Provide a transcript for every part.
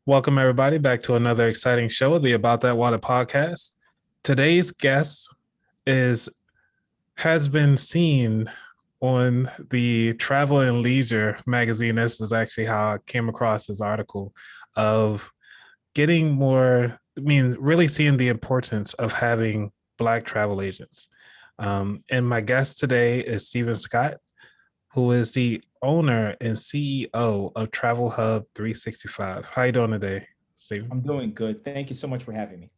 Welcome, everybody, back to another exciting show of the About That Water podcast. Today's guest is has been seen on the Travel and Leisure magazine. This is actually how I came across this article of getting more, really seeing the importance of having Black travel agents. And my guest today is Stephen Scott, who is the owner and CEO of Travel Hub 365. How you doing today, Stephen? I'm doing good. Thank you so much for having me.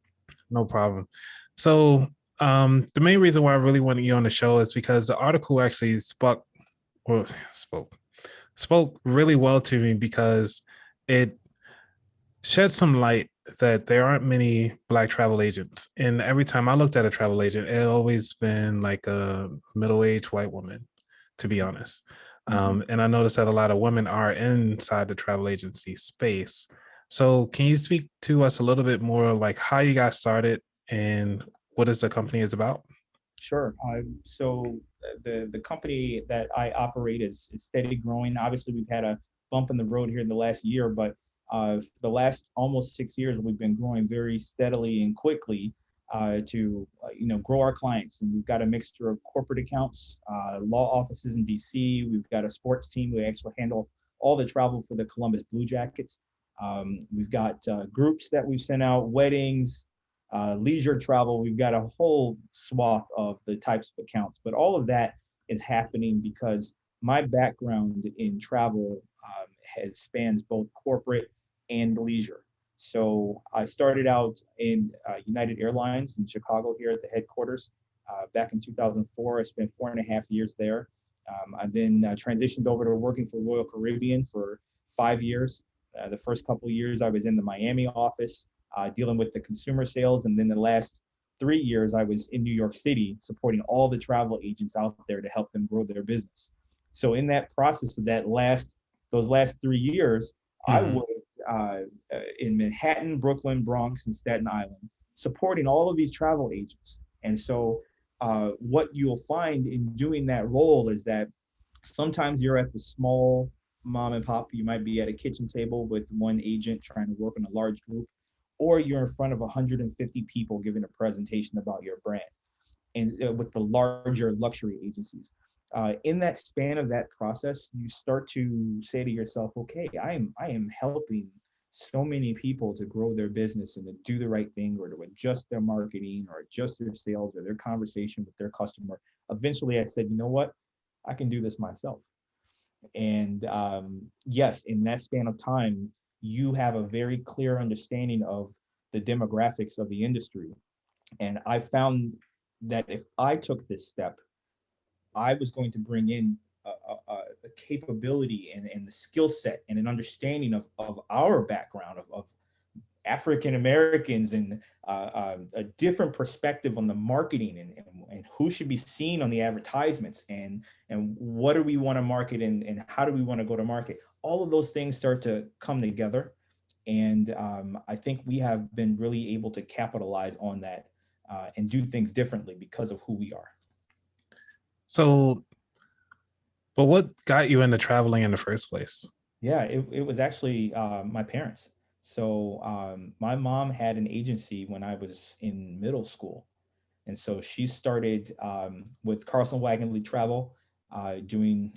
No problem. So, the main reason why I really wanted you on the show is because the article actually well, spoke spoke really well to me because it shed some light that there aren't many Black travel agents. And every time I looked at a travel agent, it always been like a middle-aged white woman, to be honest. Mhm. And I noticed that a lot of women are inside the travel agency space. So can you speak to us a little bit more like how you got started and what is the company is about? Sure. The company that I operate is steady growing. Obviously, we've had a bump in the road here in the last year, but for the last almost 6 years, we've been growing very steadily and quickly to grow our clients. And we've got a mixture of corporate accounts, law offices in DC. We've got a sports team. We actually handle all the travel for the Columbus Blue Jackets. We've got groups that we've sent out, weddings, leisure travel. We've got a whole swath of the types of accounts, but all of that is happening because my background in travel has spans both corporate and leisure. So I started out in United Airlines in Chicago here at the headquarters back in 2004. I spent 4.5 years there. I then transitioned over to working for Royal Caribbean for 5 years. The first couple of years I was in the Miami office dealing with the consumer sales. And then the last 3 years, I was in New York City supporting all the travel agents out there to help them grow their business. So in that process of those last 3 years, I Mm-hmm. was uh, in Manhattan, Brooklyn, Bronx, and Staten Island, supporting all of these travel agents. And so what you'll find in doing that role is that sometimes you're at the small mom and pop. You might be at a kitchen table with one agent trying to work in a large group, or you're in front of 150 people giving a presentation about your brand and with the larger luxury agencies. In that span of that process, you start to say to yourself, okay, I am helping so many people to grow their business and to do the right thing or to adjust their marketing or adjust their sales or their conversation with their customer. Eventually I said, you know what? I can do this myself. And yes, in that span of time, you have a very clear understanding of the demographics of the industry. And I found that if I took this step, I was going to bring in a capability and the skill set and an understanding of our background of African Americans and a different perspective on the marketing and who should be seen on the advertisements and what do we want to market and how do we want to go to market. All of those things start to come together, and I think we have been really able to capitalize on that and do things differently because of who we are. So, but what got you into traveling in the first place? Yeah, it was actually my parents. So my mom had an agency when I was in middle school. And so she started with Carlson Wagonly Travel, doing,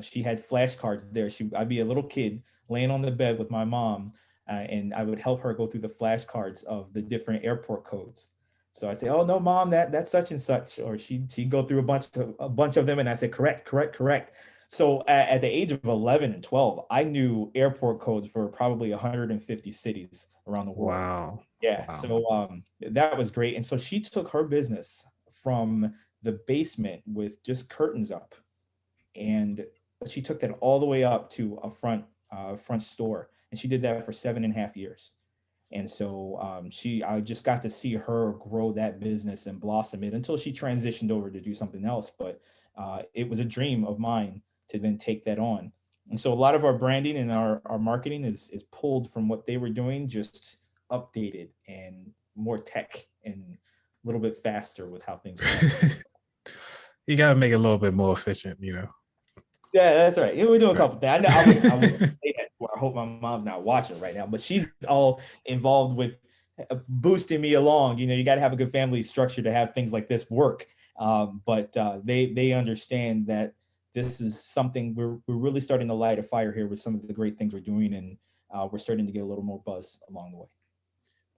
she had flashcards there. I'd be a little kid laying on the bed with my mom, and I would help her go through the flashcards of the different airport codes. So I'd say, "Oh no, mom, that's such and such," or she'd go through a bunch of them, and I said, "Correct, correct, correct." So at the age of 11 and 12, I knew airport codes for probably 150 cities around the world. Wow. Yeah, Wow. so that was great. And so she took her business from the basement with just curtains up, and she took that all the way up to a front store, and she did that for 7.5 years. And so I just got to see her grow that business and blossom it until she transitioned over to do something else. But it was a dream of mine to then take that on. And so a lot of our branding and our marketing is pulled from what they were doing, just updated and more tech and a little bit faster with how things are happening. You got to make it a little bit more efficient. Yeah, that's right. Yeah, we're doing a Right. couple things. I know I wouldn't say that to our hope my mom's not watching right now, but she's all involved with boosting me along. You know, you got to have a good family structure to have things like this work. But they understand that this is something we're really starting to light a fire here with some of the great things we're doing, and we're starting to get a little more buzz along the way.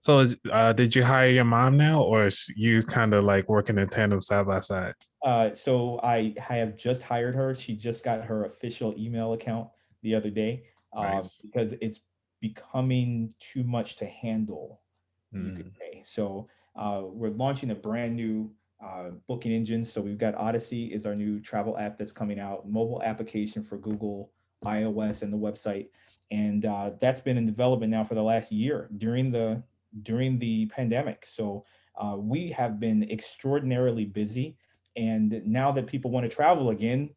So, did you hire your mom now, or is you kind of like working in tandem side by side? So I have just hired her. She just got her official email account the other day, Nice. because it's becoming too much to handle, you could Mm, say. So we're launching a brand new booking engine. So we've got Odyssey is our new travel app that's coming out, mobile application for Google, iOS, and the website, and that's been in development now for the last year during the pandemic. So we have been extraordinarily busy, and now that people want to travel again,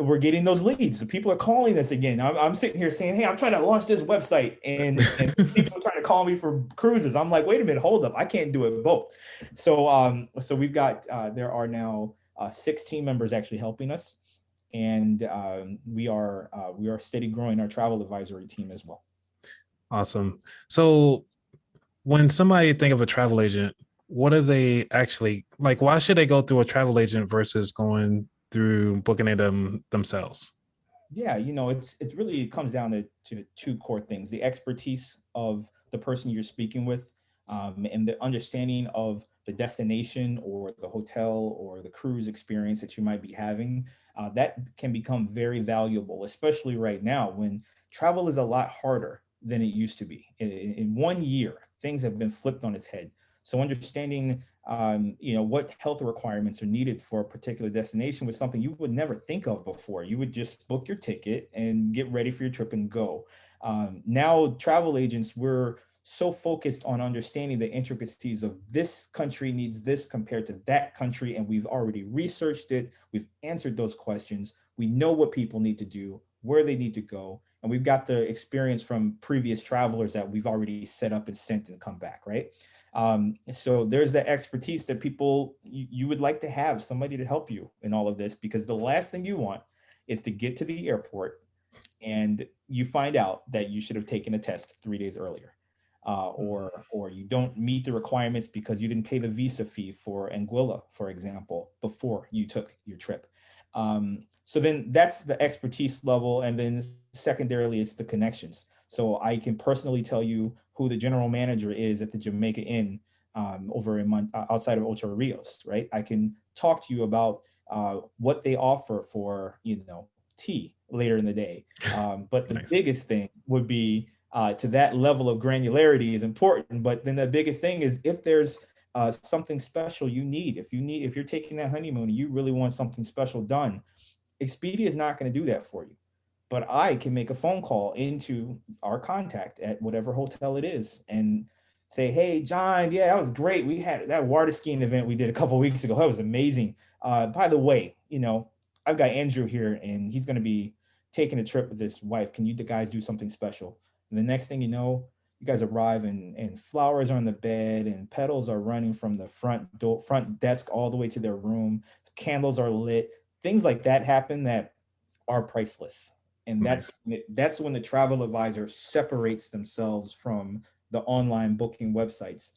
we're getting those leads. The people are calling us again. I'm sitting here saying, "Hey, I'm trying to launch this website," and people are trying to call me for cruises. I'm like, "Wait a minute, hold up, I can't do it both." So we've got there are now 6 team members actually helping us, and we are steady growing our travel advisory team as well. awesome. So, when somebody think of a travel agent, what are they actually like? Why should they go through a travel agent versus going through booking it themselves? Yeah, you know, it's really, it comes down to 2 core things: the expertise of the person you're speaking with, and the understanding of the destination or the hotel or the cruise experience that you might be having. That can become very valuable, especially right now when travel is a lot harder than it used to be. In 1 year, things have been flipped on its head. So understanding you know, what health requirements are needed for a particular destination was something you would never think of before. You would just book your ticket and get ready for your trip and go. Now, travel agents, we're so focused on understanding the intricacies of this country needs this compared to that country, and we've already researched it. We've answered those questions. We know what people need to do, where they need to go, and we've got the experience from previous travelers that we've already set up and sent and come back, right? So there's the expertise that people you would like to have somebody to help you in all of this, because the last thing you want is to get to the airport and you find out that you should have taken a test 3 days earlier, or you don't meet the requirements because you didn't pay the visa fee for Anguilla, for example, before you took your trip. So then that's the expertise level, and then secondarily, it's the connections. So I can personally tell you who the general manager is at the Jamaica Inn over in outside of Ocho Rios, right? I can talk to you about what they offer for, you know, tea later in the day. But the Nice. biggest thing would be to that level of granularity is important. But then the biggest thing is if there's something special you need, if you're taking that honeymoon, and you really want something special done, Expedia is not going to do that for you. But I can make a phone call into our contact at whatever hotel it is and say, "Hey, John, yeah, that was great. We had that water skiing event we did a couple of weeks ago. That was amazing. By the way, you know, I've got Andrew here and he's going to be taking a trip with his wife. Can you guys do something special?" And the next thing you know, you guys arrive and flowers are on the bed and petals are running from the front desk all the way to their room. Candles are lit. Things like that happen that are priceless. And Nice. that's when the travel advisor separates themselves from the online booking websites.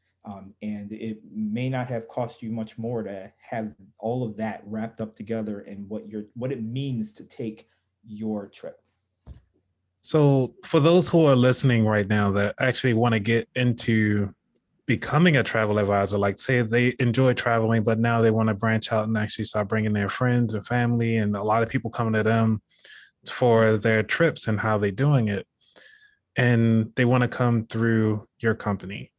And it may not have cost you much more to have all of that wrapped up together in what it means to take your trip. So, for those who are listening right now that actually want to get into becoming a travel advisor, like say they enjoy traveling, but now they want to branch out and actually start bringing their friends and family, and a lot of people coming to them for their trips and how they're doing it, and they want to come through your company.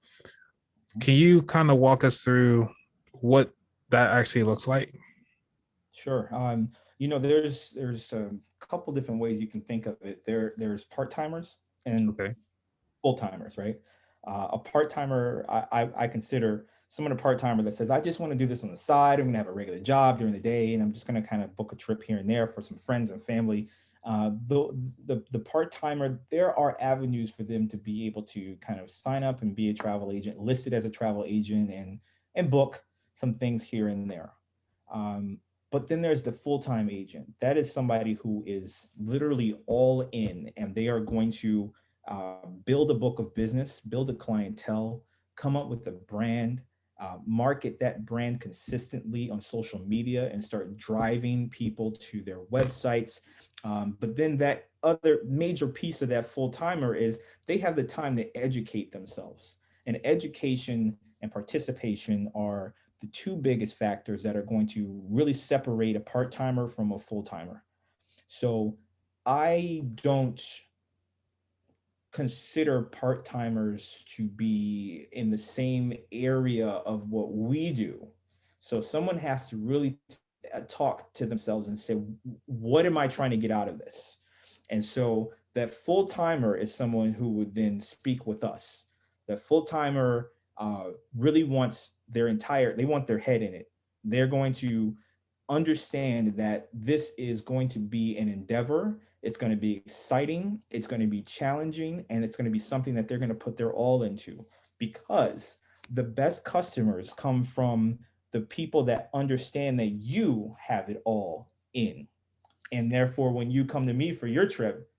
Can you kind of walk us through what that actually looks like? Sure. You know, there's a couple different ways you can think of it. There's part timers and Okay. full timers, right? A part timer, I consider someone a part timer that says, "I just want to do this on the side. I'm going to have a regular job during the day, and I'm just going to kind of book a trip here and there for some friends and family." The part timer, there are avenues for them to be able to kind of sign up and be a travel agent, listed as a travel agent, and book some things here and there. Um, But then there's the full-time agent. That is somebody who is literally all in, and they are going to build a book of business, build a clientele, come up with a brand, market that brand consistently on social media, and start driving people to their websites. But then that other major piece of that full timer is they have the time to educate themselves. And education and participation are the two biggest factors that are going to really separate a part timer from a full timer. So I don't consider part timers to be in the same area of what we do. So someone has to really talk to themselves and say, what am I trying to get out of this? And so that full timer is someone who would then speak with us. The full timer really wants they want their head in it. They're going to understand that this is going to be an endeavor. It's going to be exciting, it's going to be challenging, and it's going to be something that they're going to put their all into, because the best customers come from the people that understand that you have it all in. And therefore, when you come to me for your trip,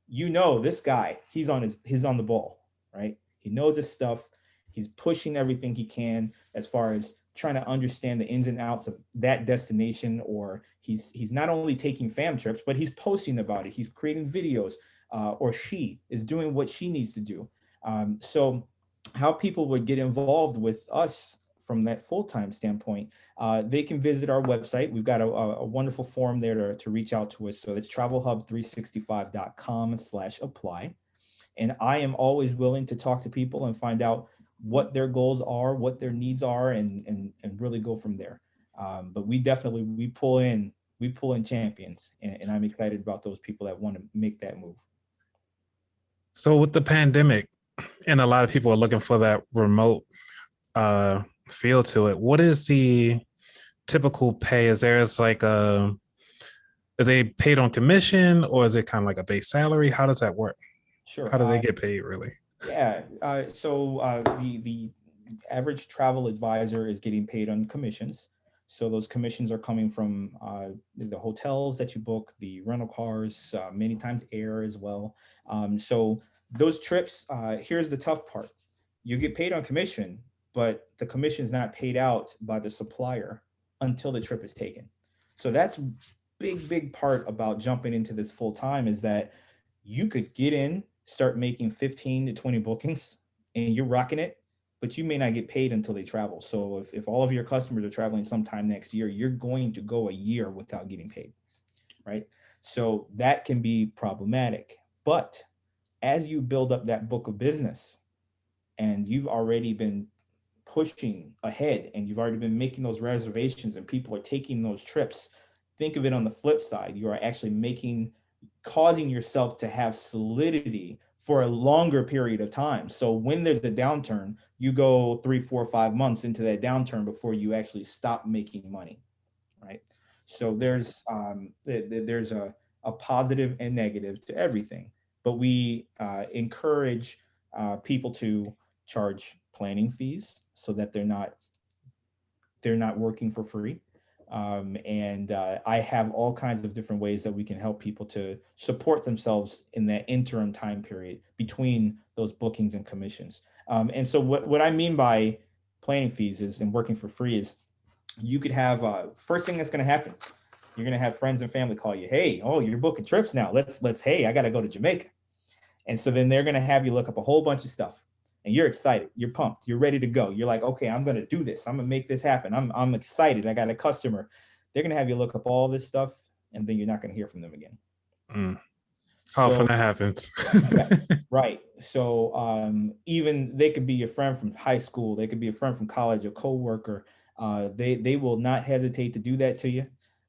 you know this guy, he's on the ball, right? He knows his stuff. He's pushing everything he can as far as trying to understand the ins and outs of that destination. Or he's not only taking fam trips, but he's posting about it. He's creating videos, or she is doing what she needs to do. So how people would get involved with us from that full-time standpoint, they can visit our website. We've got a wonderful form there to reach out to us. So it's travelhub365.com/apply. And I am always willing to talk to people and find out what their goals are, what their needs are, and really go from there. But we pull in champions, and I'm excited about those people that want to make that move. So with the pandemic, and a lot of people are looking for that remote uh, feel to it, what is the typical pay? Is like are they paid on commission, or is it kind of like a base salary? How does that work? Sure. How do they get paid really? Yeah. The average travel advisor is getting paid on commissions. So those commissions are coming from the hotels that you book, the rental cars, many times air as well. So those trips, here's the tough part: you get paid on commission, but the commission is not paid out by the supplier until the trip is taken. So that's big part about jumping into this full time, is that you could get in, start making 15 to 20 bookings, and you're rocking it, but you may not get paid until they travel. So if all of your customers are traveling sometime next year, you're going to go a year without getting paid, right? So that can be problematic. But as you build up that book of business, and you've already been pushing ahead, and you've already been making those reservations, and people are taking those trips, think of it on the flip side: you are actually causing yourself to have solidity for a longer period of time. So when there's a downturn, you go 3, 4, 5 months into that downturn before you actually stop making money, right? So there's a positive and negative to everything, but we encourage people to charge planning fees so that they're not working for free. And I have all kinds of different ways that we can help people to support themselves in that interim time period between those bookings and commissions. And so what I mean by planning fees is, and working for free, is you could have first thing that's going to happen, you're going to have friends and family call you, hey, oh, you're booking trips now, let's hey, I got to go to Jamaica. And so then they're going to have you look up a whole bunch of stuff, and you're excited, you're pumped, you're ready to go. You're like, okay, I'm going to do this. I'm going to make this happen. I'm excited. I got a customer. They're going to have you look up all this stuff, and then you're not going to hear from them again. Mm. How often So that happens? yeah, right. So even they could be your friend from high school. They could be a friend from college, a coworker. They will not hesitate to do that to you,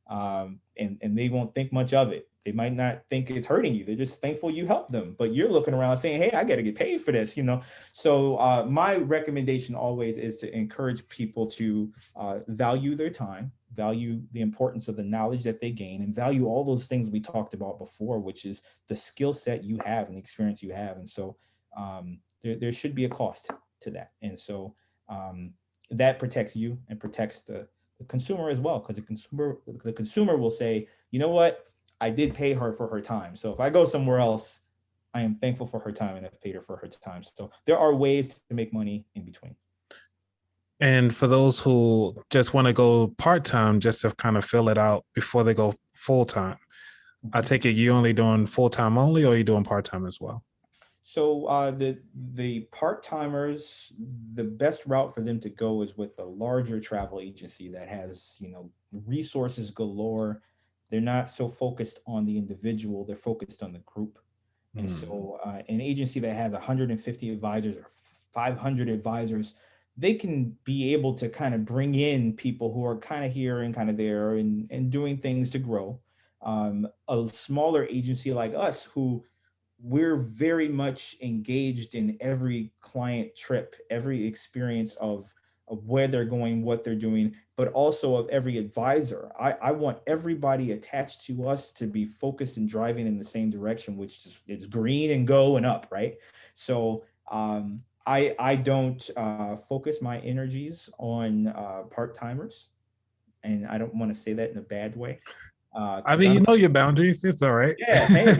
and they won't think much of it. They might not think it's hurting you. They're just thankful you helped them. But you're looking around saying, "Hey, I got to get paid for this," you know. So my recommendation always is to encourage people to value their time, value the importance of the knowledge that they gain, and value all those things we talked about before, which is the skill set you have and the experience you have. And so there should be a cost to that. And so that protects you and protects the consumer as well, because the consumer will say, you know what, I did pay her for her time. So if I go somewhere else, I am thankful for her time and I've paid her for her time. So there are ways to make money in between. And for those who just want to go part time, just to kind of fill it out before they go full time, I Mhm. take it you only doing full time only, or you doing part time as well? So the part timers, the best route for them to go is with a larger travel agency that has, resources galore. They're not so focused on the individual; they're focused on the group. And Mm. so, an agency that has 150 advisors or 500 advisors, they can be able to kind of bring in people who are kind of here and kind of there and doing things to grow. A smaller agency like us, who we're very much engaged in every client trip, every experience of where they're going, what they're doing, but also of every advisor. I want everybody attached to us to be focused and driving in the same direction, which is green and go and up, right? So I don't focus my energies on part timers, and I don't want to say that in a bad way, I because mean, you I'm know your boundaries. It's all right. yeah, hey,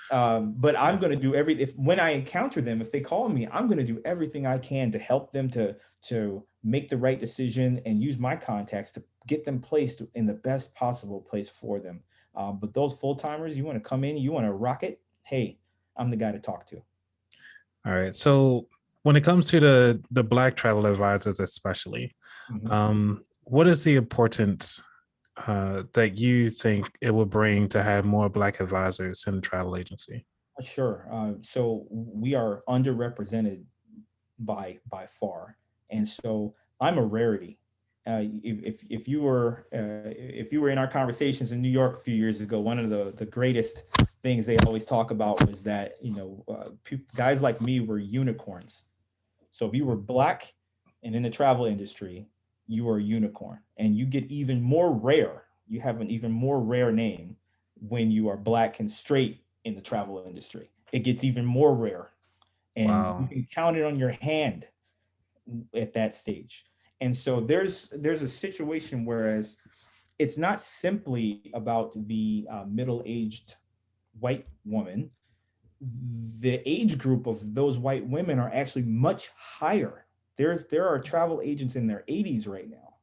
but I'm going to do if when I encounter them, if they call me, I'm going to do everything I can to help them to make the right decision and use my contacts to get them placed in the best possible place for them. But those full timers, you want to come in, you want to rock it. Hey, I'm the guy to talk to. All right. So when it comes to the Black travel advisors, especially, Mhm. what is the importance that you think it will bring to have more Black advisors in the travel agency? Sure. So we are underrepresented by far, and so I'm a rarity. If you were in our conversations in New York a few years ago, one of the greatest things they always talk about was that guys like me were unicorns. So if you were black and in the travel industry, you are a unicorn, and you get even more rare. You have an even more rare name when you are black and straight in the travel industry. It gets even more rare, and you Wow. can count it on your hand at that stage. And so there's a situation, whereas it's not simply about the middle-aged white woman. The age group of those white women are actually much higher. There are travel agents in their 80s right now.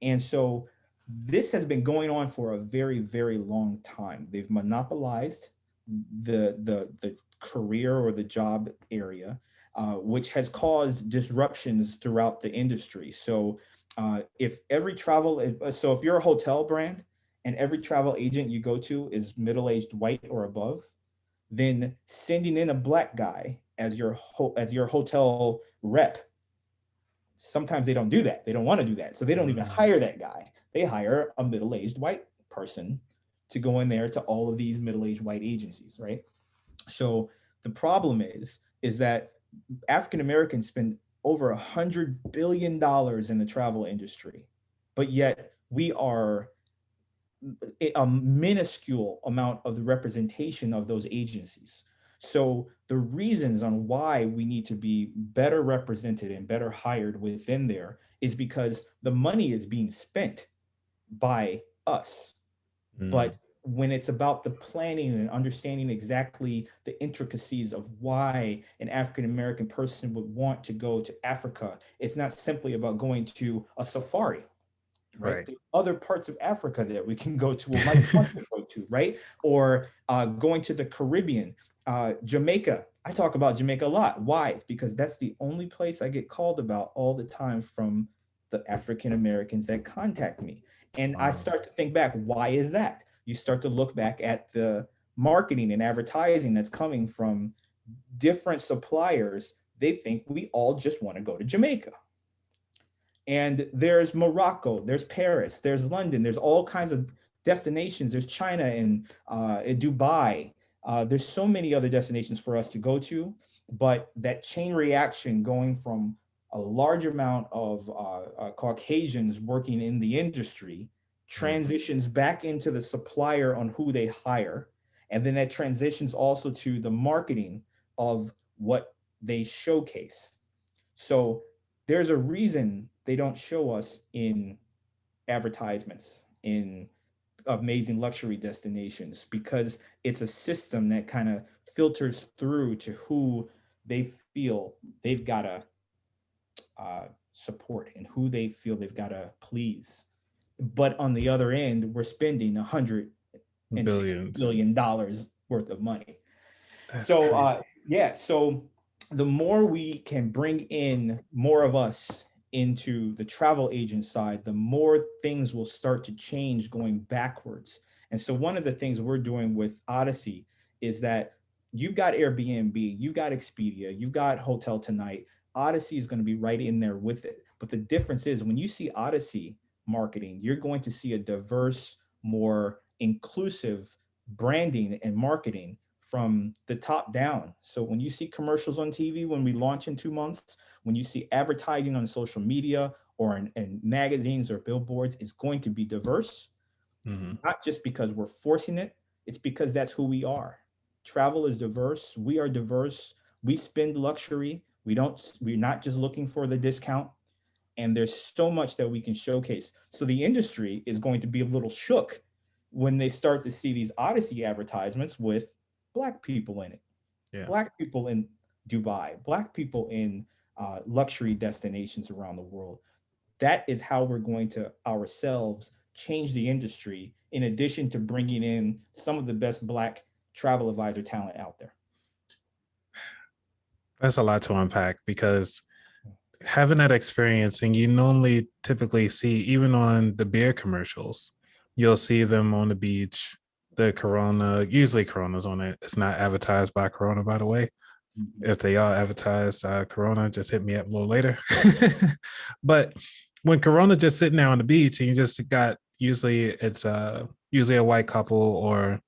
And so this has been going on for a very, very long time. They've monopolized the career or the job area, which has caused disruptions throughout the industry. So if you're a hotel brand and every travel agent you go to is middle-aged white or above, then sending in a black guy as your hotel rep, sometimes they don't do that. They don't want to do that. So they don't even Mm. hire that guy. They hire a middle-aged white person to go in there to all of these middle-aged white agencies, right? So the problem is that African Americans spend over $100 billion in the travel industry, but yet we are a minuscule amount of the representation of those agencies. So the reasons on why we need to be better represented and better hired within there is because the money is being spent by us. Mm. But when it's about the planning and understanding exactly the intricacies of why an African American person would want to go to Africa, it's not simply about going to a safari, right? Right. There's other parts of Africa that we can go to or might want to go to, right? Or going to the Caribbean, Jamaica. I talk about Jamaica a lot. Why? It's because that's the only place I get called about all the time from the African Americans that contact me. And I Wow. start to think back, why is that? You start to look back at the marketing and advertising that's coming from different suppliers. They think we all just want to go to Jamaica, and there's Morocco, there's Paris, there's London, there's all kinds of destinations. There's China and Dubai. There's so many other destinations for us to go to, but that chain reaction going from a large amount of Caucasians working in the industry Mm. transitions back into the supplier on who they hire, and then that transitions also to the marketing of what they showcase. So there's a reason they don't show us in advertisements in amazing luxury destinations, because it's a system that kind of filters through to who they feel they've got to support and who they feel they've got to please. But on the other end, we're spending $160 Billions. billion worth of money. That's So crazy. yeah, so the more we can bring in more of us into the travel agent side, the more things will start to change going backwards. And so one of the things we're doing with Odyssey is that you've got Airbnb, you've got Expedia, you've got Hotel Tonight. Odyssey is going to be right in there with it. But the difference is when you see Odyssey marketing, you're going to see a diverse, more inclusive branding and marketing from the top down. So when you see commercials on TV, when we launch in 2 months, when you see advertising on social media or in magazines or billboards, it's going to be diverse, Mm-hmm. not just because we're forcing it, it's because that's who we are. Travel is diverse. We are diverse. We spend luxury. We're not just looking for the discount. And there's so much that we can showcase. So the industry is going to be a little shook when they start to see these Odyssey advertisements with Black people in it, Yeah. Black people in Dubai, Black people in luxury destinations around the world. That is how we're going to ourselves change the industry, in addition to bringing in some of the best Black travel advisor talent out there. That's a lot to unpack because having that experience, and you normally typically see, even on the beer commercials, you'll see them on the beach, the Corona, usually Corona's on it. It's not advertised by Corona, by the way. Mhm. If they are advertised Corona, just hit me up a little later. But when Corona just sitting there on the beach and you just got, usually a white couple or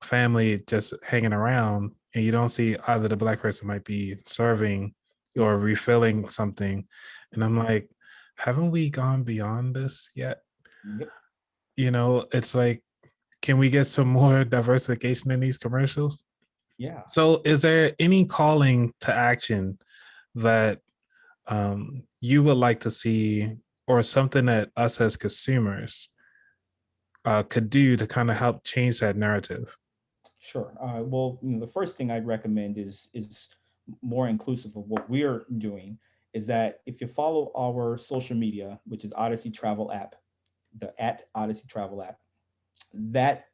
family just hanging around, and you don't see either the black person might be serving or refilling something. And I'm like, haven't we gone beyond this yet? Yep. It's like, can we get some more diversification in these commercials? Yeah. So, is there any calling to action that you would like to see, or something that us as consumers could do to kind of help change that narrative? Sure. Well, the first thing I'd recommend is more inclusive of what we're doing. Is that if you follow our social media, which is Odyssey Travel App, the at Odyssey Travel App, that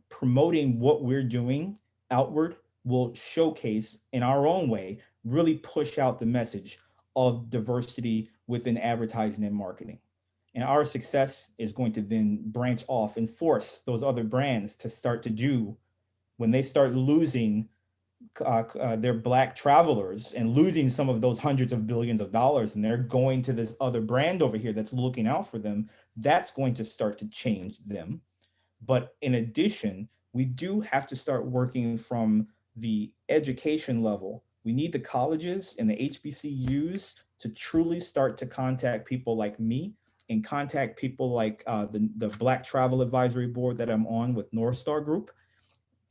promoting what we're doing outward will showcase in our own way, really push out the message of diversity within advertising and marketing. And our success is going to then branch off and force those other brands to start to do, when they start losing their Black travelers and losing some of those hundreds of billions of dollars, and they're going to this other brand over here that's looking out for them, that's going to start to change them. But in addition, we do have to start working from the education level. We need the colleges and the HBCUs to truly start to contact people like me, and contact people like the Black Travel Advisory Board that I'm on with North Star Group,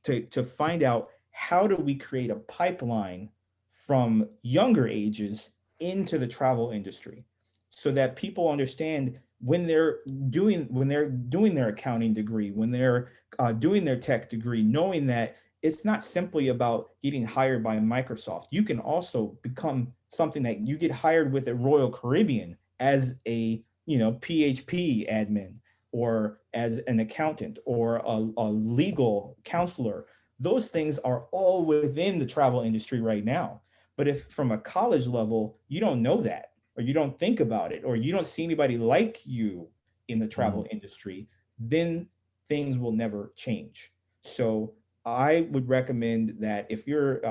to find out how do we create a pipeline from younger ages into the travel industry, so that people understand when they're doing their accounting degree, when they're doing their tech degree, knowing that it's not simply about getting hired by Microsoft. You can also become something that you get hired with at Royal Caribbean as a PHP admin, or as an accountant, or a legal counselor. Those things are all within the travel industry right now. But if from a college level, you don't know that, or you don't think about it, or you don't see anybody like you in the travel Mhm. industry, then things will never change. So I would recommend that if you're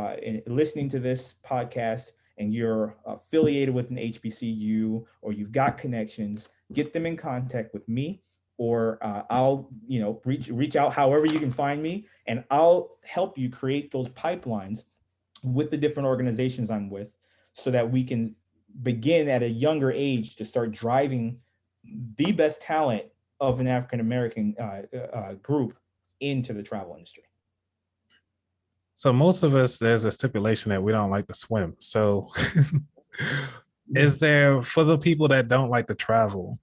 listening to this podcast and you're affiliated with an HBCU, or you've got connections, get them in contact with me, or I'll reach out however you can find me, and I'll help you create those pipelines with the different organizations I'm with, so that we can begin at a younger age to start driving the best talent of an African American group into the travel industry. So, most of us, there's a stipulation that we don't like to swim. So, is there, for the people that don't like to travel,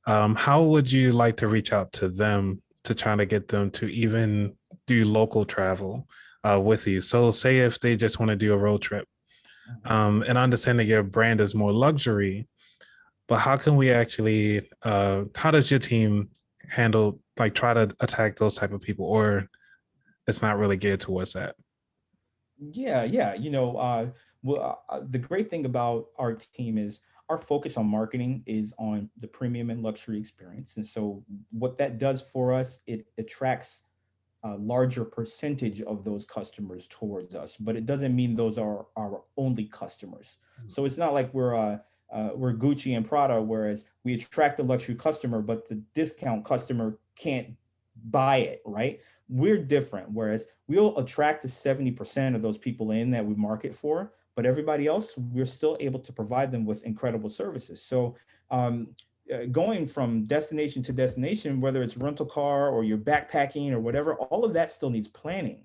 How would you like to reach out to them to try to get them to even do local travel with you? So, say if they just want to do a road trip, and I understand that your brand is more luxury, but how can we actually? How does your team handle like try to attack those type of people, or it's not really geared towards that? Yeah, yeah. The great thing about our team is our focus on marketing is on the premium and luxury experience. And so, what that does for us, it attracts a larger percentage of those customers towards us, but it doesn't mean those are our only customers. So it's not like we're Gucci and Prada, whereas we attract the luxury customer, but the discount customer can't buy it, right? We're different, whereas we'll attract to 70% of those people in that we market for, but everybody else, we're still able to provide them with incredible services. So going from destination to destination, whether it's rental car or you're backpacking or whatever, all of that still needs planning.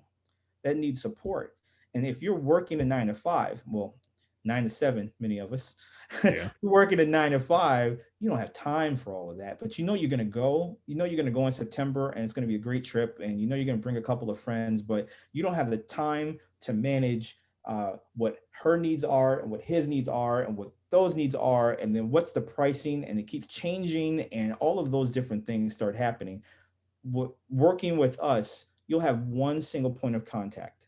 That needs support. And if you're working a 9 to 5, well, 9 to 7, many of us, you're Yeah. working a 9 to 5, you don't have time for all of that. But you're going to go, you're going to go in September and it's going to be a great trip. And you're going to bring a couple of friends, but you don't have the time to manage what her needs are and what his needs are and what those needs are. And then what's the pricing, and it keeps changing. And all of those different things start happening. Working with us, you'll have one single point of contact.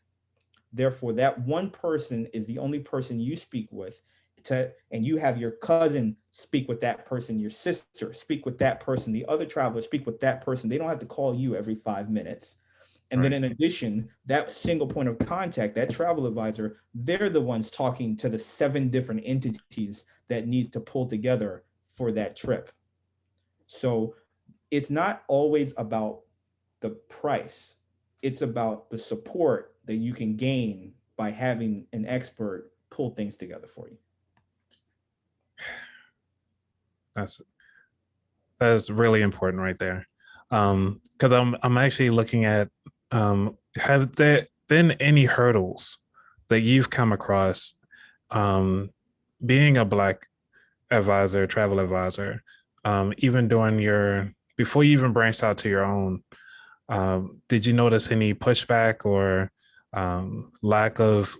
Therefore, that one person is the only person you speak with. And you have your cousin speak with that person, your sister speak with that person, the other traveler speak with that person. They don't have to call you every 5 minutes. And then Right. in addition, that single point of contact, that travel advisor, they're the ones talking to the 7 different entities that needs to pull together for that trip. So it's not always about the price. It's about the support that you can gain by having an expert pull things together for you. That's that's really important right there. Because I'm actually looking at have there been any hurdles that you've come across um, being a black advisor, travel advisor, even during your before you even branched out to your own? Did you notice any pushback or lack of,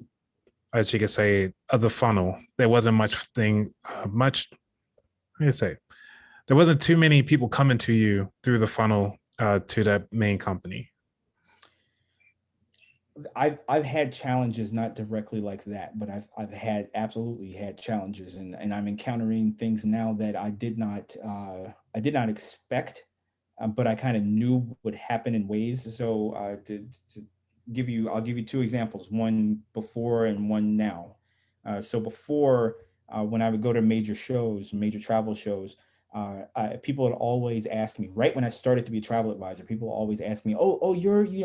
as you could say, of the funnel? There wasn't much. How do you say? There wasn't too many people coming to you through the funnel to that main company. I've had challenges, not directly like that, but I've had absolutely had challenges, and I'm encountering things now that I did not expect, but I kind of knew would happen in ways. So to I'll give you 2 examples, one before and one now. So before, when I would go to major shows, major travel shows, people would always ask me, right when I started to be a travel advisor, people always ask me, oh,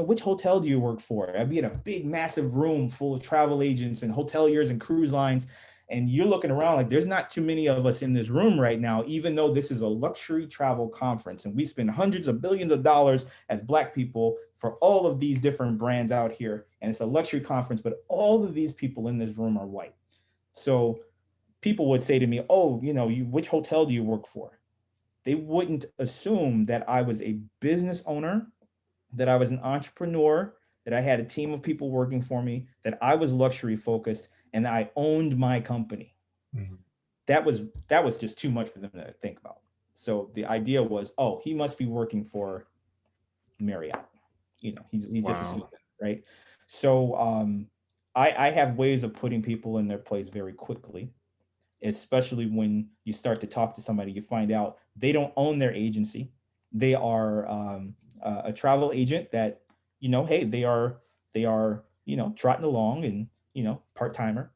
which hotel do you work for? I'd be in a big, massive room full of travel agents and hoteliers and cruise lines. And you're looking around like there's not too many of us in this room right now, even though this is a luxury travel conference and we spend hundreds of billions of dollars as Black people for all of these different brands out here. And it's a luxury conference, but all of these people in this room are white. So people would say to me, oh, which hotel do you work for? They wouldn't assume that I was a business owner, that I was an entrepreneur, that I had a team of people working for me, that I was luxury focused, and that I owned my company. Mhm. That was just too much for them to think about. So the idea was, oh, he must be working for Marriott. He just assumed Wow. that, right? So I have ways of putting people in their place very quickly, especially when you start to talk to somebody, you find out they don't own their agency. They are a travel agent that, hey, they are trotting along and part timer.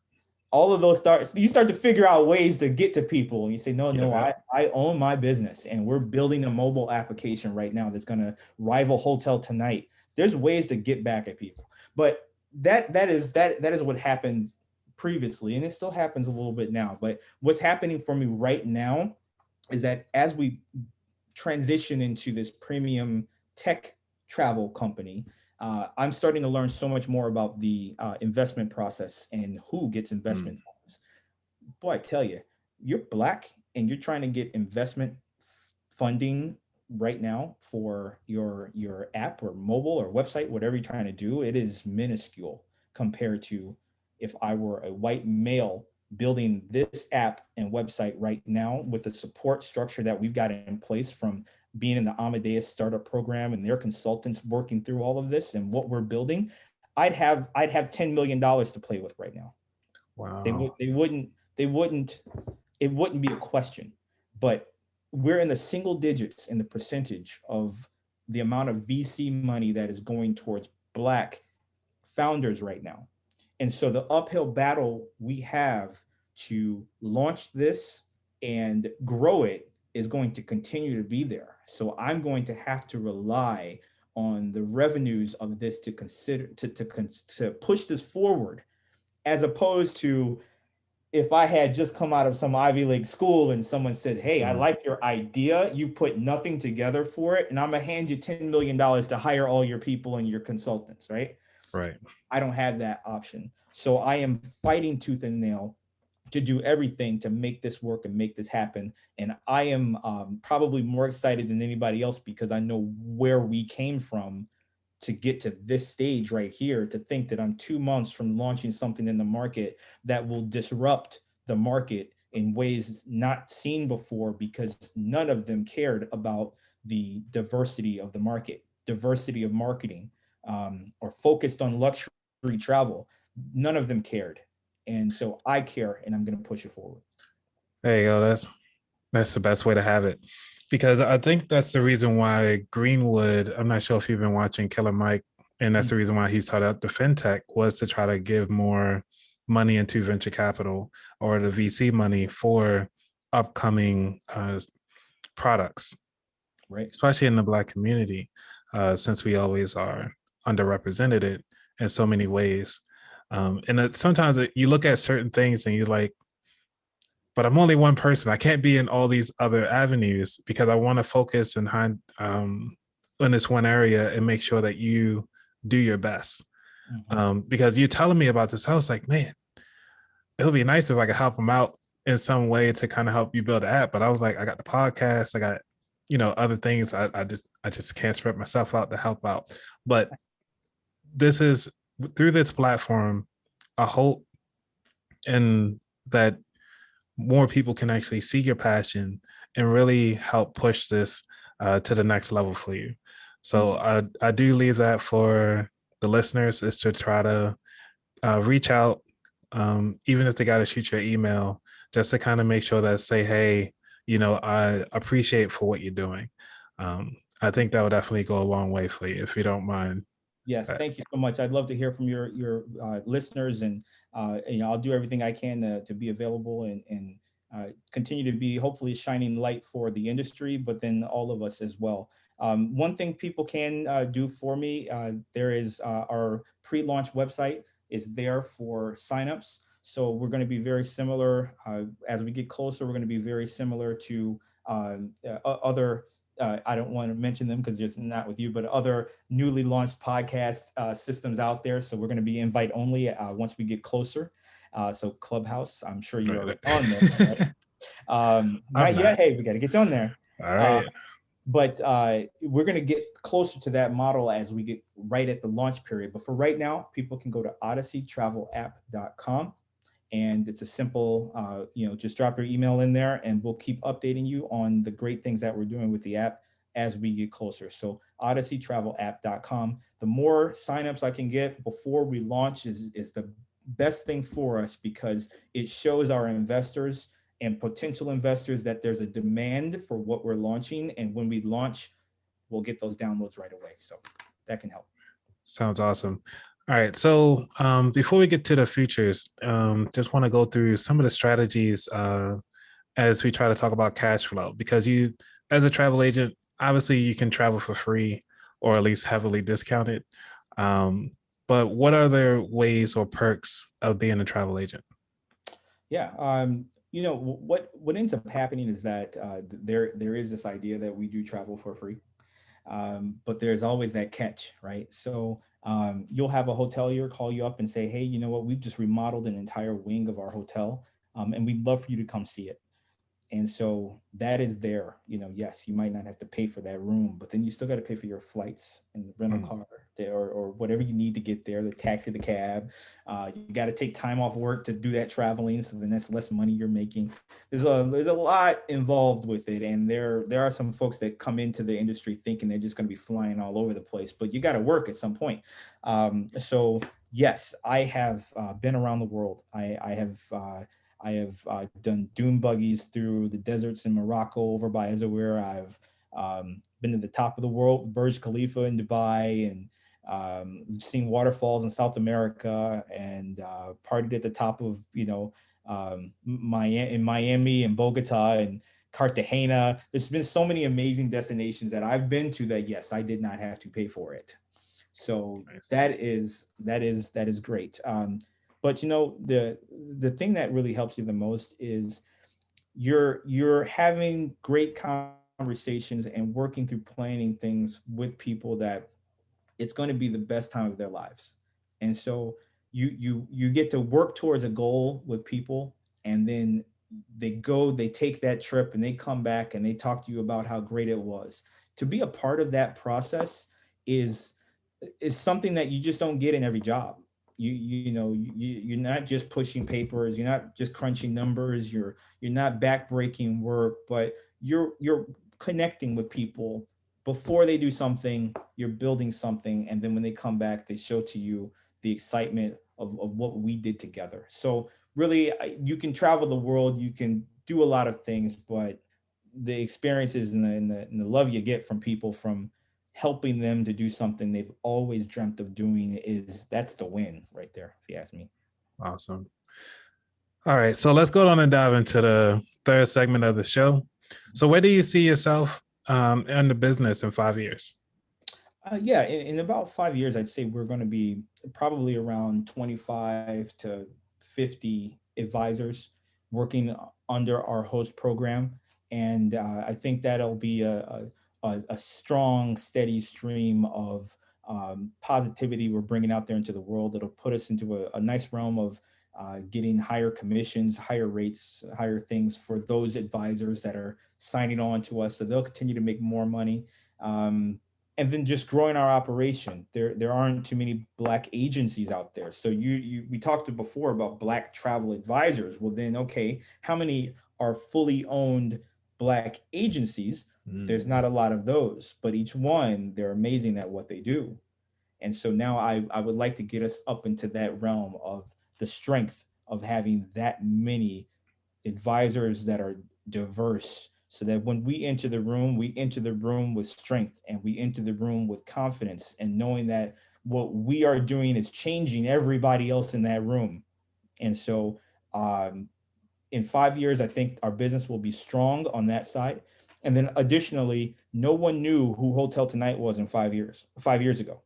All of those you start to figure out ways to get to people, and you say, no, Yep, no, yep. I own my business, and we're building a mobile application right now that's going to rival Hotel Tonight. There's ways to get back at people, but that is what happened previously, and it still happens a little bit now. But what's happening for me right now is that as we transition into this premium tech travel company, I'm starting to learn so much more about the investment process and who gets Mm. investment funds. Boy, I tell you, you're Black and you're trying to get investment funding right now for your app or mobile or website, whatever you're trying to do, it is minuscule compared to if I were a white male building this app and website right now with the support structure that we've got in place from being in the Amadeus startup program and their consultants working through all of this and what we're building. I'd have $10 million to play with right now. They would Wow. they wouldn't it wouldn't be a question. But we're in the single digits in the percentage of the amount of VC money that is going towards Black founders right now. And so the uphill battle we have to launch this and grow it is going to continue to be there. So I'm going to have to rely on the revenues of this to consider to push this forward, as opposed to if I had just come out of some Ivy League school and someone said, "Hey, I Mm, like your idea. You put nothing together for it, and I'm gonna hand you $10 million to hire all your people and your consultants," right? right. I don't have that option. So I am fighting tooth and nail to do everything to make this work and make this happen. And I am probably more excited than anybody else because I know where we came from to get to this stage right here. To think that I'm 2 months from launching something in the market that will disrupt the market in ways not seen before, because none of them cared about the diversity of the market, diversity of marketing, or focused on luxury travel. None of them cared. And so I care and I'm going to push it forward. There you go. That's the best way to have it. Because I think that's the reason why Greenwood, I'm not sure if you've been watching Killer Mike, and that's the reason why he started up the fintech, was to try to give more money into venture capital or the VC money for upcoming products, Right. especially in the Black community, since we always are underrepresented in so many ways. And sometimes you look at certain things and you're like, but I'm only one person. I can't be in all these other avenues because I want to focus and in this one area and make sure that you do your best. Mm-hmm. Because you telling me about this, I was like, man, it would be nice if I could help them out in some way to kind of help you build an app. But I was like, I got the podcast, I got, other things. I just can't spread myself out to help out. But this is through this platform, I hope and that more people can actually see your passion and really help push this to the next level for you. Thank So you. I do leave that for the listeners, is to try to reach out, even if they got to shoot your email, just to kind of make sure that say, hey, I appreciate for what you're doing. I think that would definitely go a long way for you, if you don't mind. Yes, thank you so much. I'd love to hear from your listeners, and I'll do everything I can to be available and continue to be hopefully a shining light for the industry, but then all of us as well. One thing people can do for me, there is our pre-launch website is there for signups. So we're going to be very similar as we get closer. We're going to be very similar to other. I don't want to mention them because it's not with you, but other newly launched podcast systems out there. So we're going to be invite only once we get closer. So Clubhouse, I'm sure you're already on there, right? I'm Not not. yet. Hey, we got to get you on there. All Uh, right. but we're going to get closer to that model as we get right at the launch period. But for right now, people can go to odysseytravelapp.com, and it's a simple, just drop your email in there and we'll keep updating you on the great things that we're doing with the app as we get closer. So odysseytravelapp.com. The more signups I can get before we launch is the best thing for us, because it shows our investors and potential investors that there's a demand for what we're launching. And when we launch, we'll get those downloads right away. So that can help. Sounds awesome. All right. So before we get to the futures, just want to go through some of the strategies as we try to talk about cash flow, because as a travel agent, obviously you can travel for free or at least heavily discounted. Um, but what other ways or perks of being a travel agent? Yeah. What ends up happening is that there is this idea that we do travel for free, but there's always that catch, right? So you'll have a hotelier call you up and say, "Hey, you know what? We've just remodeled an entire wing of our hotel, and we'd love for you to come see it." And so that is there. Yes, you might not have to pay for that room, but then you still got to pay for your flights and the rental Mm, car there, or whatever you need to get there, the taxi, the cab. You got to take time off work to do that traveling, so then that's less money you're making. There's a lot involved with it, and there are some folks that come into the industry thinking they're just going to be flying all over the place, but you got to work at some point. So yes, I have been around the world. I have done dune buggies through the deserts in Morocco over by Essaouira. I've been to the top of the world, Burj Khalifa in Dubai, and seen waterfalls in South America, and partied at the top of Miami, in Miami and Bogota and Cartagena. There's been so many amazing destinations that I've been to that yes, I did not have to pay for it. So nice. that is great. But the thing that really helps you the most is you're having great conversations and working through planning things with people that it's going to be the best time of their lives. And so you get to work towards a goal with people, and then they take that trip and they come back and they talk to you about how great it was. To be a part of that process is is something that you just don't get in every job. You're not just pushing papers, you're not just crunching numbers, you're not backbreaking work, but you're connecting with people before they do something. You're building something, and then when they come back, they show to you the excitement of what we did together. So really, you can travel the world, you can do a lot of things, but the experiences and the love you get from people, from helping them to do something they've always dreamt of doing, is that's the win right there, if you ask me. Awesome. All right. So let's go on and dive into the third segment of the show. So, where do you see yourself in the business in 5 years? Yeah, in about 5 years, I'd say we're going to be probably around 25 to 50 advisors working under our host program. And I think that'll be a strong, steady stream of positivity we're bringing out there into the world. It'll put us into a nice realm of getting higher commissions, higher rates, higher things for those advisors that are signing on to us. So they'll continue to make more money. And then just growing our operation. There aren't too many black agencies out there. So we talked before about black travel advisors. Well, then okay, how many are fully owned black agencies? There's not a lot of those, but each one, they're amazing at what they do. And so now I would like to get us up into that realm of the strength of having that many advisors that are diverse, so that when we enter the room with strength, and we enter the room with confidence, and knowing that what we are doing is changing everybody else in that room. And so um, in 5 years, I think our business will be strong on that side. And then additionally, no one knew who Hotel Tonight was in 5 years, 5 years ago.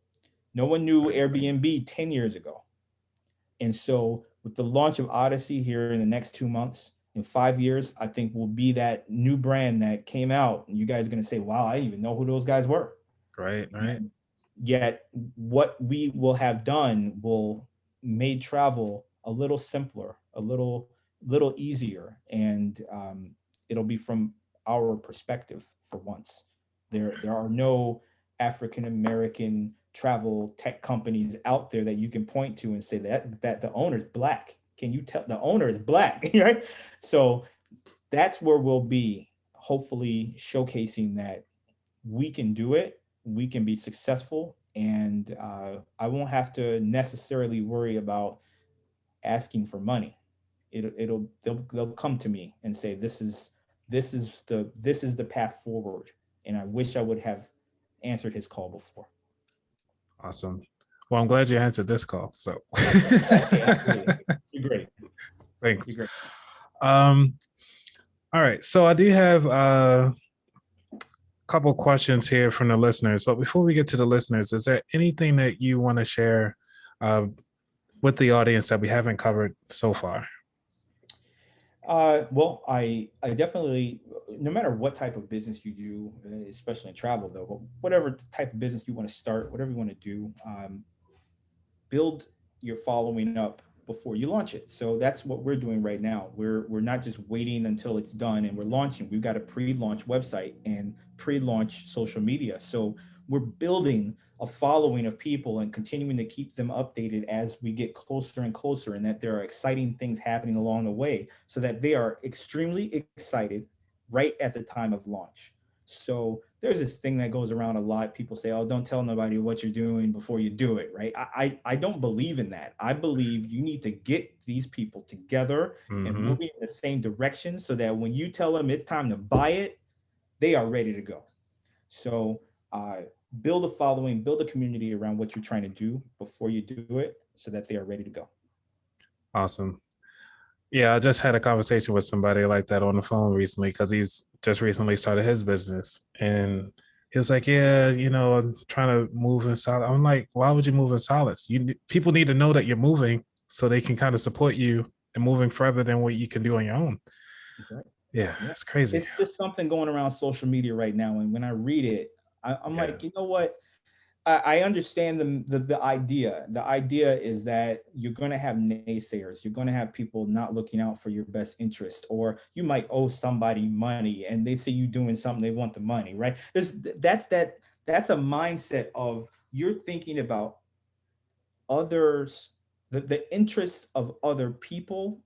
No one knew Right. Airbnb 10 years ago. And so, with the launch of Odyssey here in the next 2 months, in 5 years, I think will be that new brand that came out. And you guys are going to say, wow, I didn't even know who those guys were. Right. Right. And yet, what we will have done will made travel a little simpler, a little easier. And it'll be from our perspective for once. There are no African American travel tech companies out there that you can point to and say that the owner is black. Can you tell the owner is black? Right. So that's where we'll be, hopefully showcasing that we can do it, we can be successful, and I won't have to necessarily worry about asking for money. They'll come to me and say, this is the path forward. And I wish I would have answered his call before. Awesome. Well, I'm glad you answered this call. So, Hey, absolutely. You're great. You're thanks. great. Um, all right. So, I do have a couple questions here from the listeners. But before we get to the listeners, is there anything that you want to share uh, with the audience that we haven't covered so far? Well, I definitely, no matter what type of business you do, especially in travel, though, but whatever type of business you want to start, whatever you want to do, build your following up before you launch it. So that's what we're doing right now. We're not just waiting until it's done and we're launching. We've got a pre-launch website and pre-launch social media. So we're building a following of people and continuing to keep them updated as we get closer and closer, and that there are exciting things happening along the way so that they are extremely excited right at the time of launch. So there's this thing that goes around a lot. People say, "Oh, don't tell nobody what you're doing before you do it," right? I don't believe in that. I believe you need to get these people together and Mm-hmm. moving in the same direction so that when you tell them it's time to buy it, they are ready to go. So uh, build a following, build a community around what you're trying to do before you do it so that they are ready to go. Awesome. Yeah, I just had a conversation with somebody like that on the phone recently because he's just recently started his business. And he was like, "Yeah, I'm trying to move in solid." I'm like, "Why would you move in solids? People need to know that you're moving so they can kind of support you and moving further than what you can do on your own." That's right. Yeah, Yeah. it's crazy. It's just something going around social media right now. And when I read it, I'm Yeah. like, you know what? I understand the idea. The idea is that you're going to have naysayers. You're going to have people not looking out for your best interest, or you might owe somebody money and they see you doing something, they want the money, right? That's a mindset of you're thinking about others, the interests of other people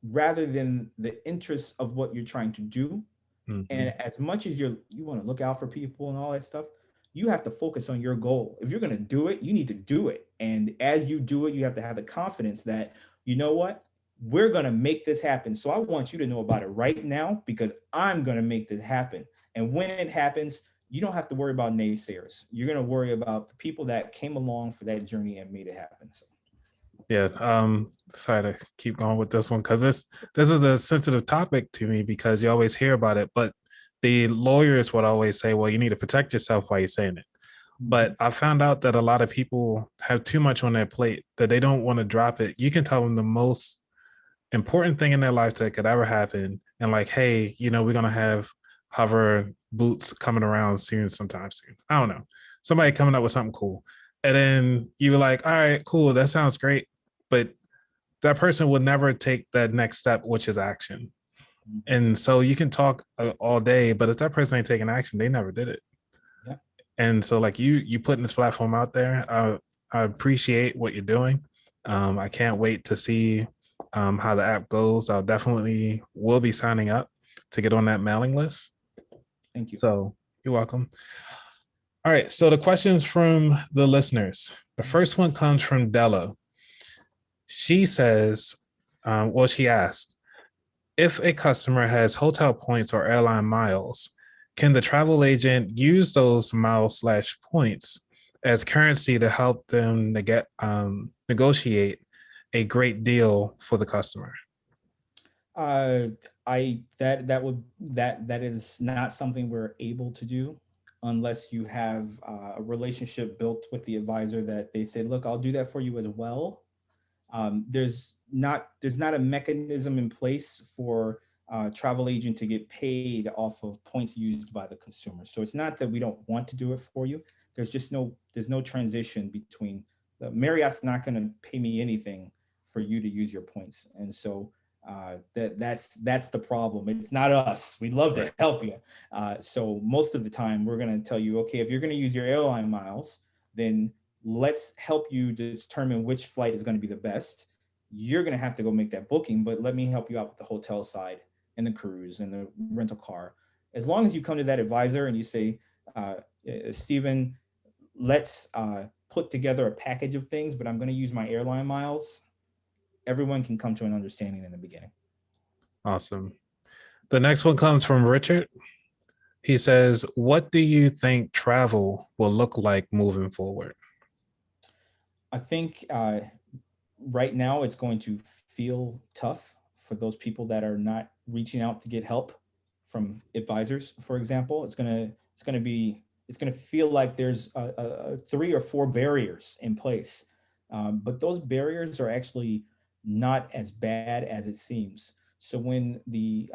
rather than the interests of what you're trying to do. Hmm. And as much as you want to look out for people and all that stuff, you have to focus on your goal. If you're going to do it, you need to do it. And as you do it, you have to have the confidence that, you know what, we're going to make this happen. So I want you to know about it right now because I'm going to make this happen. And when it happens, you don't have to worry about naysayers. You're going to worry about the people that came along for that journey and made it happen. So Yeah. Sorry to keep going with this one because this is a sensitive topic to me because you always hear about it, but the lawyers would always say, "Well, you need to protect yourself while you're saying it." mhm. But I found out that a lot of people have too much on their plate that they don't want to drop it. You can tell them the most important thing in their life that could ever happen, and like, "Hey, we're gonna have hover boots coming around soon, sometime soon." I don't know, somebody coming up with something cool, and then you were like, "All right, cool, that sounds great," but that person would never take that next step, which is action. Mhm. And so you can talk all day, but if that person ain't taking action, they never did it. Yeah. And so like you putting this platform out there, I appreciate what you're doing. I can't wait to see how the app goes. I'll definitely will be signing up to get on that mailing list. Thank you. So you're welcome. All right, so the questions from the listeners, the first one comes from Della. She says, she asked, if a customer has hotel points or airline miles, can the travel agent use those miles slash points as currency to help them to negotiate a great deal for the customer? Uh, I that is not something we're able to do unless you have a relationship built with the advisor that they say, look, I'll do that for you as well. There's not a mechanism in place for travel agent to get paid off of points used by the consumer. So it's not that we don't want to do it for you. There's no transition between the Marriott's not going to pay me anything for you to use your points, and so that's the problem. It's not us. We'd love to Right. help you. So most of the time, we're going to tell you, okay, if you're going to use your airline miles, then let's help you determine which flight is going to be the best. You're going to have to go make that booking, but let me help you out with the hotel side and the cruise and the rental car. As long as you come to that advisor and you say, Stephen, let's put together a package of things, but I'm going to use my airline miles. Everyone can come to an understanding in the beginning. Awesome. The next one comes from Richard. He says, what do you think travel will look like moving forward? I think right now it's going to feel tough for those people that are not reaching out to get help from advisors, for example. It's going to feel like there's three or four barriers in place, but those barriers are actually not as bad as it seems. So when the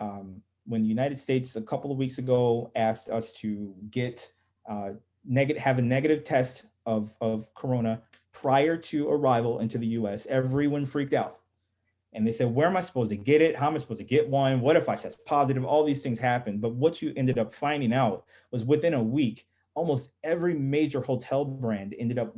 United States a couple of weeks ago asked us to get have a negative test of corona prior to arrival into the US, everyone freaked out. And they said, where am I supposed to get it? How am I supposed to get one? What if I test positive? All these things happen. But what you ended up finding out was within a week, almost every major hotel brand ended up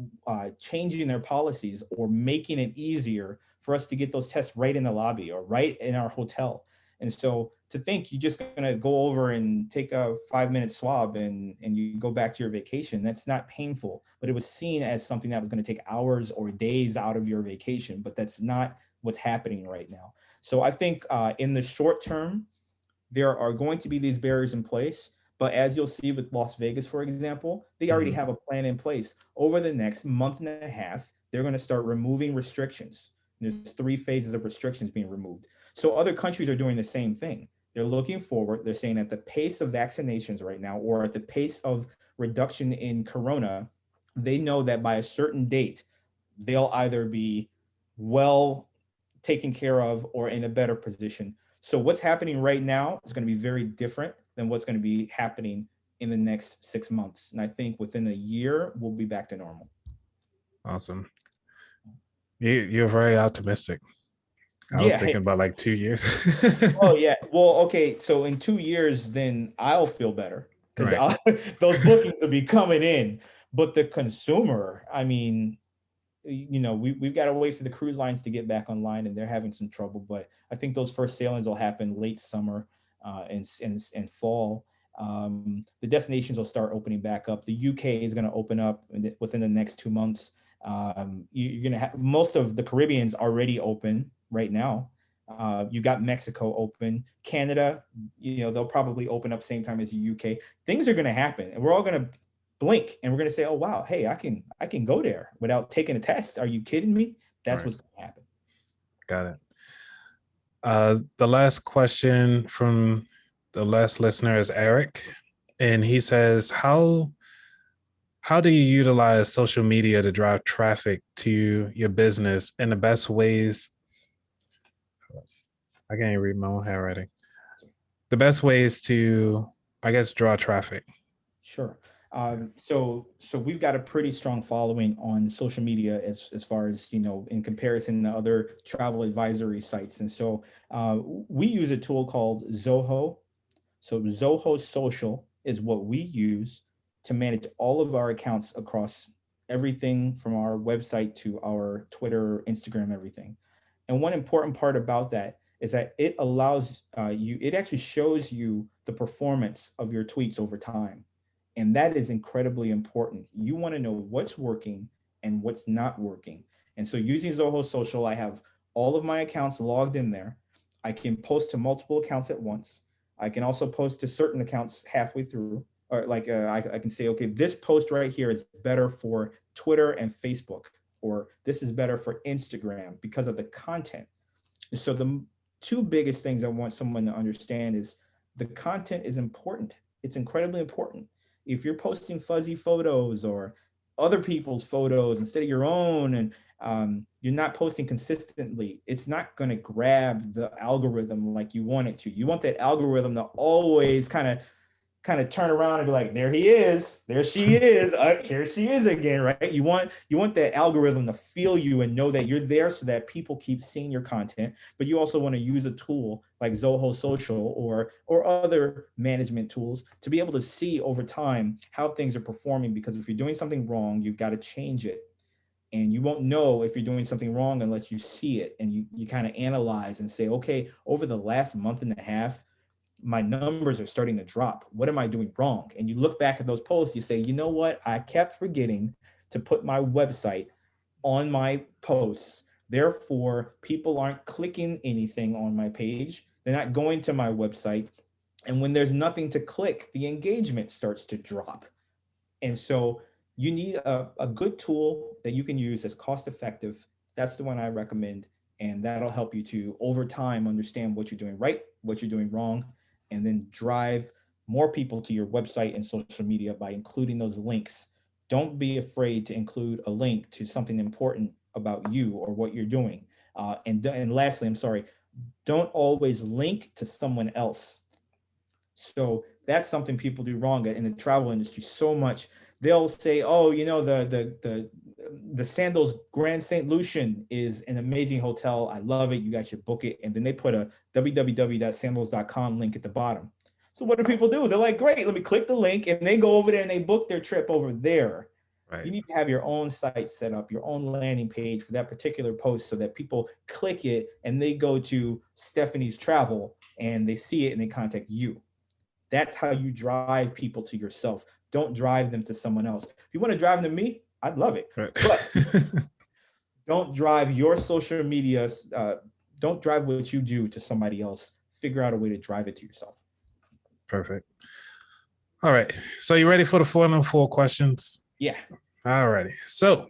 changing their policies or making it easier for us to get those tests right in the lobby or right in our hotel. And so to think you're just going to go over and take a 5-minute swab and you go back to your vacation, that's not painful, but it was seen as something that was going to take hours or days out of your vacation. But that's not what's happening right now. So I think in the short term, there are going to be these barriers in place. But as you'll see with Las Vegas, for example, they already Mhm. have a plan in place. Over the next month and a half, they're going to start removing restrictions. There's 3 phases of restrictions being removed. So other countries are doing the same thing. They're looking forward. They're saying at the pace of vaccinations right now, or at the pace of reduction in corona, they know that by a certain date, they'll either be well taken care of or in a better position. So what's happening right now is going to be very different than what's going to be happening in the next 6 months. And I think within a year, we'll be back to normal. Awesome. You're very optimistic. I was Yeah. Hey, thinking about like 2 years. oh yeah. Well, okay. So in 2 years, then I'll feel better because Right. those bookings will be coming in. But the consumer, I mean, we've got to wait for the cruise lines to get back online, and they're having some trouble. But I think those first sailings will happen late summer and fall. The destinations will start opening back up. The UK is going to open up within the next 2 months. You're going to have most of the Caribbean's already open right now. You got Mexico open, Canada. They'll probably open up same time as the UK. Things are going to happen, and we're all going to blink and we're going to say, oh wow, hey, I can go there without taking a test. Are you kidding me? That's Right. what's going to happen. Got it. The last question from the last listener is Eric, and he says, how do you utilize social media to drive traffic to your business in the best ways? I can't even read my own handwriting. The best ways to, I guess, draw traffic. Sure. So we've got a pretty strong following on social media as far as in comparison to other travel advisory sites. And so we use a tool called Zoho. So Zoho Social is what we use to manage all of our accounts across everything from our website to our Twitter, Instagram, everything. And one important part about that is that it allows it actually shows you the performance of your tweets over time. And that is incredibly important. You want to know what's working and what's not working. And so using Zoho Social, I have all of my accounts logged in there. I can post to multiple accounts at once. I can also post to certain accounts halfway through, or like I can say, okay, this post right here is better for Twitter and Facebook, or this is better for Instagram because of the content. So the two biggest things I want someone to understand is the content is important. It's incredibly important. If you're posting fuzzy photos or other people's photos instead of your own, and you're not posting consistently, it's not going to grab the algorithm like you want it to. You want that algorithm to always kind of turn around and be like, there he is, there she is, here she is again, right? You want that algorithm to feel you and know that you're there so that people keep seeing your content. But you also want to use a tool like Zoho Social or other management tools to be able to see over time how things are performing. Because if you're doing something wrong, you've got to change it. And you won't know if you're doing something wrong unless you see it and you kind of analyze and say, okay, over the last month and a half, my numbers are starting to drop. What am I doing wrong? And you look back at those posts, you say, you know what? I kept forgetting to put my website on my posts. Therefore, people aren't clicking anything on my page. They're not going to my website. And when there's nothing to click, the engagement starts to drop. And so you need a good tool that you can use that's cost effective. That's the one I recommend. And that'll help you to, over time, understand what you're doing right, what you're doing wrong, and then drive more people to your website and social media by including those links. Don't be afraid to include a link to something important about you or what you're doing. And lastly, I'm sorry, don't always link to someone else. So that's something people do wrong in the travel industry so much. They'll say, "Oh, the the Sandals Grand St. Lucian is an amazing hotel. I love it. You guys should book it. And then they put a www.sandals.com link at the bottom. So what do people do? They're like, great, let me click the link, and they go over there and they book their trip over there. Right. You need to have your own site set up, your own landing page for that particular post so that people click it and they go to Stephanie's Travel and they see it and they contact you. That's how you drive people to yourself. Don't drive them to someone else. If you want to drive them to me, I'd love it. Right. But don't drive your social media. Don't drive what you do to somebody else. Figure out a way to drive it to yourself. Perfect. All right. So you ready for the 4 questions? Yeah. All righty. So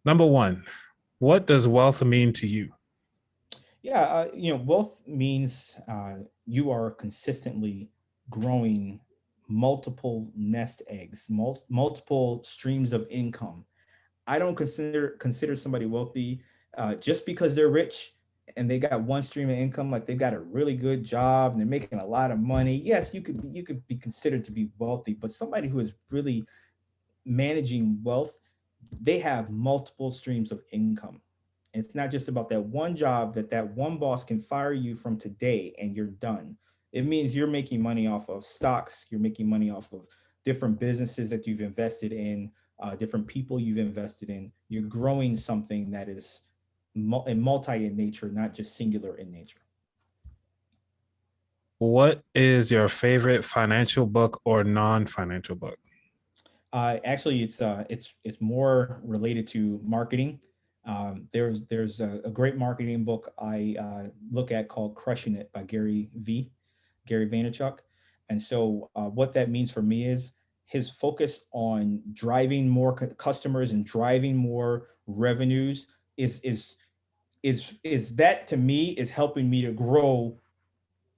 number 1, what does wealth mean to you? Yeah. Wealth means you are consistently growing multiple nest eggs, multiple streams of income. I don't consider somebody wealthy just because they're rich and they got one stream of income, like they've got a really good job and they're making a lot of money. Yes, you could be considered to be wealthy, but somebody who is really managing wealth, they have multiple streams of income. It's not just about that one job that one boss can fire you from today and you're done. It means you're making money off of stocks, you're making money off of different businesses that you've invested in, different people you've invested in. You're growing something that is multi in nature, not just singular in nature. What is your favorite financial book or non-financial book? Actually, it's more related to marketing. There's a great marketing book I look at called Crushing It by Gary Vaynerchuk. And so what that means for me is his focus on driving more customers and driving more revenues is that, to me, is helping me to grow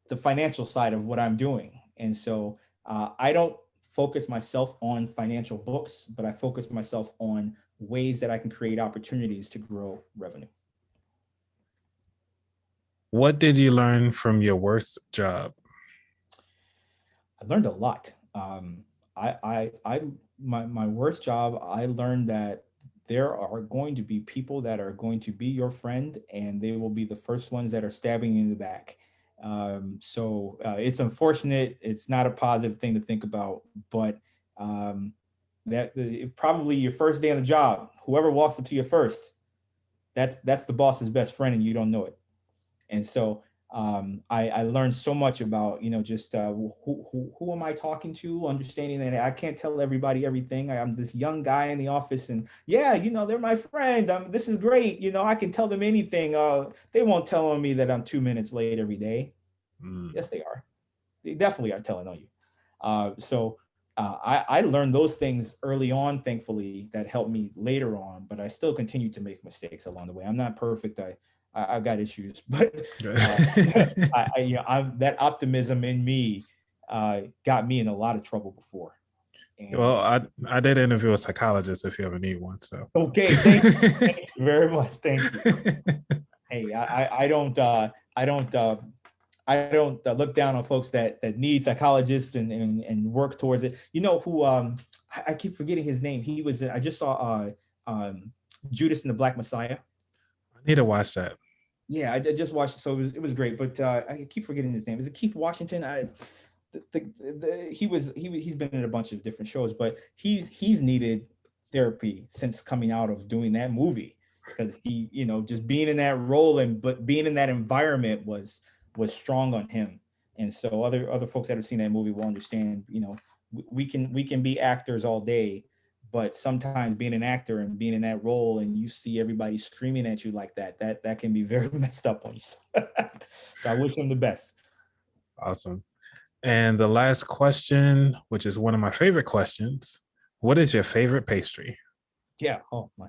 the financial side of what I'm doing. And so I don't focus myself on financial books, but I focus myself on ways that I can create opportunities to grow revenue. What did you learn from your worst job? I learned a lot. My worst job, I learned that there are going to be people that are going to be your friend, and they will be the first ones that are stabbing you in the back. So it's unfortunate. It's not a positive thing to think about, but probably your first day on the job, whoever walks up to you first, that's the boss's best friend, and you don't know it. And so I learned so much about, just who am I talking to, understanding that I can't tell everybody everything. I'm this young guy in the office, and yeah, they're my friend. This is great. I can tell them anything. They won't tell on me that I'm 2 minutes late every day. Yes, they are. They definitely are telling on you. So I learned those things early on, thankfully, that helped me later on, but I still continue to make mistakes along the way. I'm not perfect. I've got issues, but that optimism in me got me in a lot trouble before. Well, I did interview a psychologist if you ever need one. So okay, thank you very much. Thank you. Hey, I don't look down on folks that need psychologists and work towards it. Who I keep forgetting his name. He was I just saw Judas and the Black Messiah. I need to watch that. Yeah, I just watched it, so it was great. But I keep forgetting his name. Is it Keith Washington? He's been in a bunch of different shows, but he's needed therapy since coming out of doing that movie, because he just being in that role but being in that environment was strong on him. And so other folks that have seen that movie will understand. We can be actors all day, but sometimes being an actor and being in that role and you see everybody screaming at you like that can be very messed up on you. So I wish him the best. Awesome. And the last question, which is one of my favorite questions, what is your favorite pastry? Yeah. Oh, my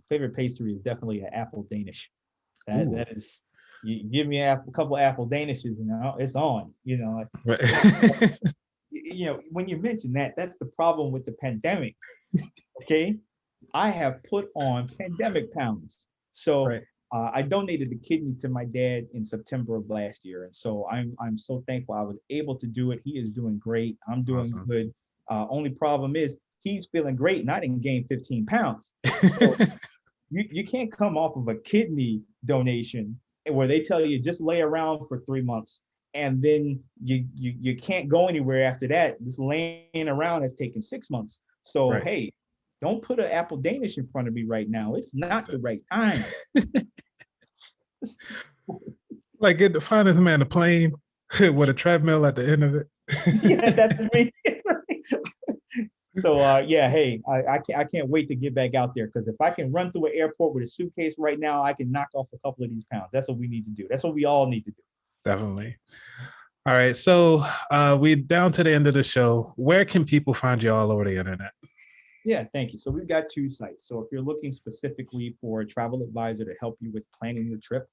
favorite pastry is definitely an apple Danish. That is, you give me a couple apple Danishes and it's on, Right. When you mention that's the problem with the pandemic. Okay. I have put on pandemic pounds. So right. I donated a kidney to my dad in September of last year. And so I'm so thankful I was able to do it. He is doing great. I'm doing awesome. Good. Only problem is he's feeling great and I didn't gain 15 pounds. So you can't come off of a kidney donation where they tell you just lay around for 3 months and then you can't go anywhere after that. Just laying around has taken 6 months. So Right. hey, don't put an apple Danish in front of me right now. It's not the right time. Like get the finest man a plane with a treadmill at the end of it. Yeah, that's me. So yeah, hey, I can't wait to get back out there because if I can run through an airport with a suitcase right now, I can knock off a couple of these pounds. That's what we need to do. That's what we all need to do. Definitely. All right. So we down to the end of the show. Where can people find you all over the internet? Yeah, thank you. So we've got 2 sites. So if you're looking specifically for a travel advisor to help you with planning your trip,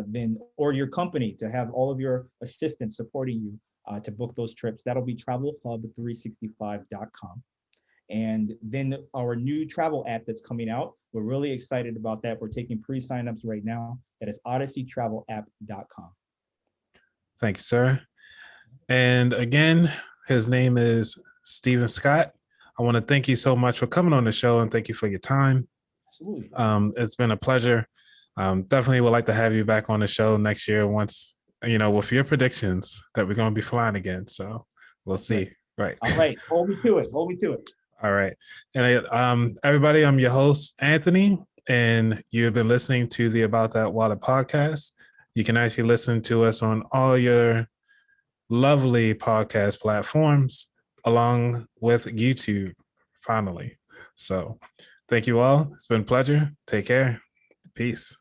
then or your company to have all of your assistants supporting you to book those trips, that'll be travelhub365.com. And then our new travel app that's coming out, we're really excited about that. We're taking pre-signups right now. That is odysseytravelapp.com. Thank you, sir. And again, his name is Stephen Scott. I want to thank you so much for coming on the show and thank you for your time. Absolutely. It's been a pleasure. Definitely would like to have you back on the show next year once, with your predictions that we're going to be flying again. So we'll see. Right. All right. Hold me to it. Hold me to it. All right. And everybody, I'm your host, Anthony, and you've been listening to the About That Water podcast. You can actually listen to us on all your lovely podcast platforms along with YouTube, finally. So thank you all. It's been a pleasure. Take care. Peace.